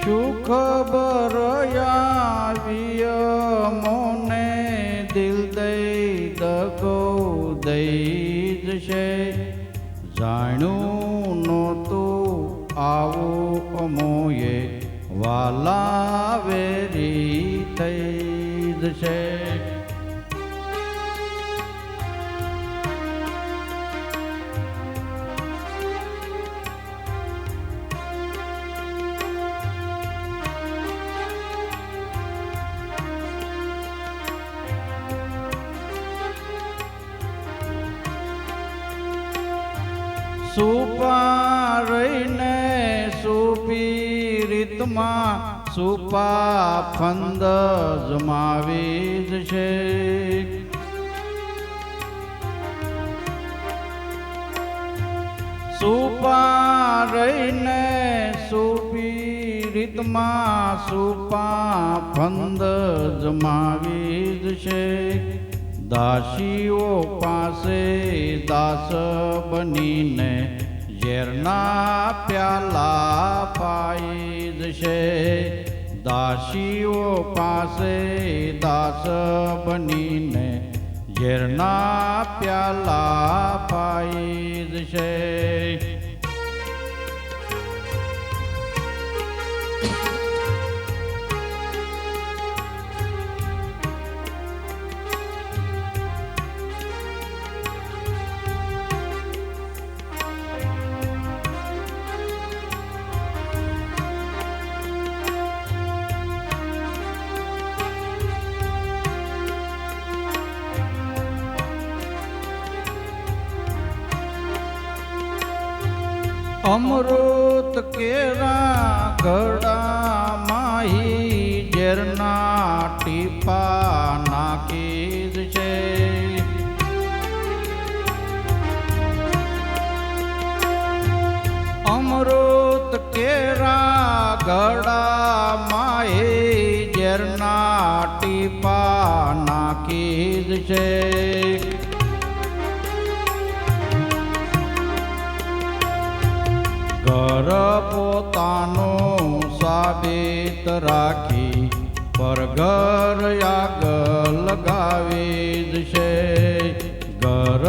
સુખ બરયાવીય મોને દિલ દઈ દગો દઈ જશે જાણ્યું નહોતું આવું અમોએ વાલા વેરી થઈ જશે સુપા રહીને સુપીરિતમાં સુપા ફંદ જમાવી જશે સુપા રહીને સુપીરિતમાં સુપા ફંદ જમાવી જશે દાસીઓ પાસે દાસ બનીને ઝેરના પ્યાલા પાઈ જશે દાસીઓ પાસે દાસ બનીને ઝેરના પ્યાલા પાઈ જશે અમૃત કેરા ઘડા માહી ઝેરના ટીપા નાખી છે અમૃત કેરા ઘડા માહી ઝેરના ટીપા નાખી છે ઘર પોતાનું સાબિત રાખી પર ઘર આગ લગાવી છે ઘર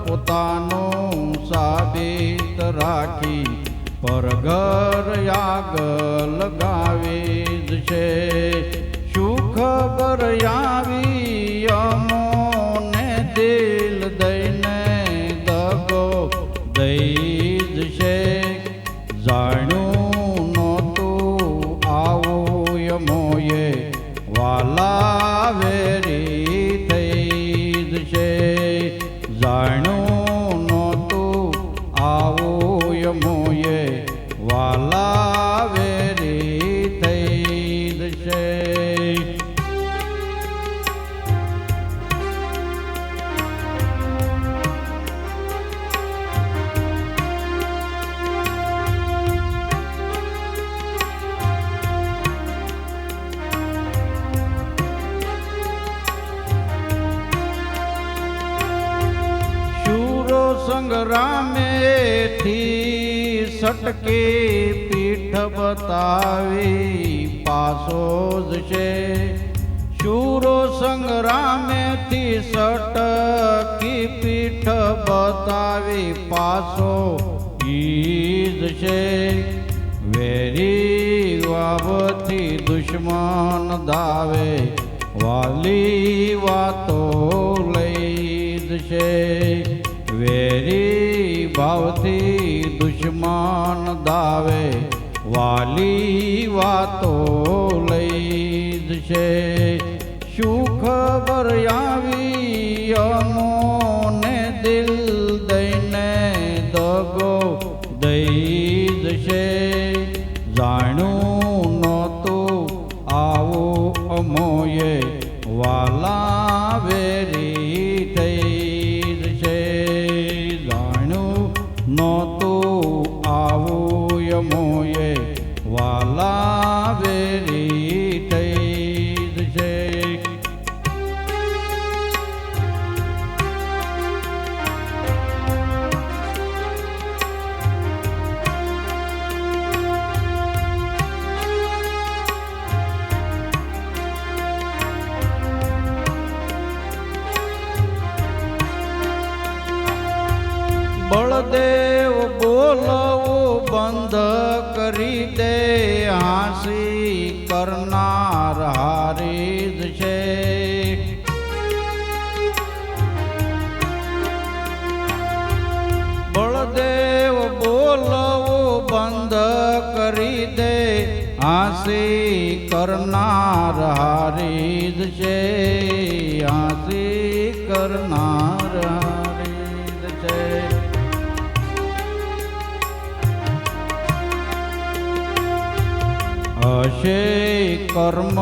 પોતાનું સાબિત રાખી પર ઘર આગ લગાવી છે સુખ બરયાવી અમોને દિલ દઈને દગો દઈ છે જાણ્યું નહોતું આવું યમોએ વાલા વેરી થઈ જશે જાણ્યું નહોતું આવું યમોએ વાલા વેરી થઈ જશે સંગ્રામેથી સટકે પીઠ બતાવી પાસો જ છે શૂરો સંગ્રામેથી સટકી પીઠ બતાવી પાસો ઈજ છે વેરી વાવથી દુશ્મન દાવે વાલી વાતો લઈ જ છે વેરી ભાવથી દુશ્મન દાવે વાલી વાતો લઈ છે શું ખબર આવી અમોને દિલ દઈને દગો દઈ જશે જાણ્યું નહોતું આવું અમોએ વાલા વેરી થઈ જશે નહોતું આવું યમોએ વાલા વેરી થઈ જશે બળદેવ બોલવું બંધ કરી દે, હાંસી કરનાર હારી જ છે. બળદેવ બોલવું બંધ કરી દે, હાંસી કરનાર હારી જ છે. હાંસી કરનાર હારી જ છે. હશે કર્મ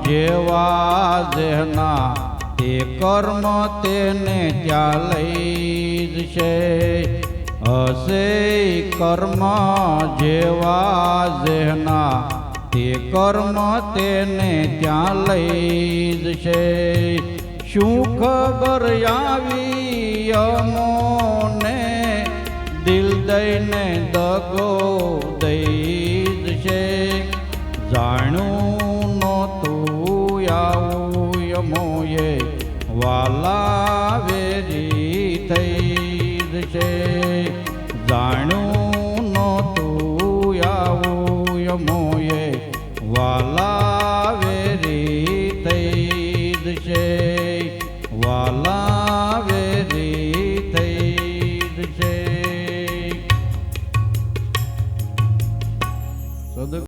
જેવા જેના, તે કર્મ તેને ત્યાં લઈ જ છે. હશે કર્મ જેવા જેના, તે કર્મ તેને ત્યાં લઈ જ છે. શું ખબર આવી અમોને, દિલ દઈને દગો દઈ જ છે. જાણ્યું નહોતું આવું યમોએ, વાલા વેરી થઈ જ છે. જાણ્યું નહોતું આવું યમોએ, વાલા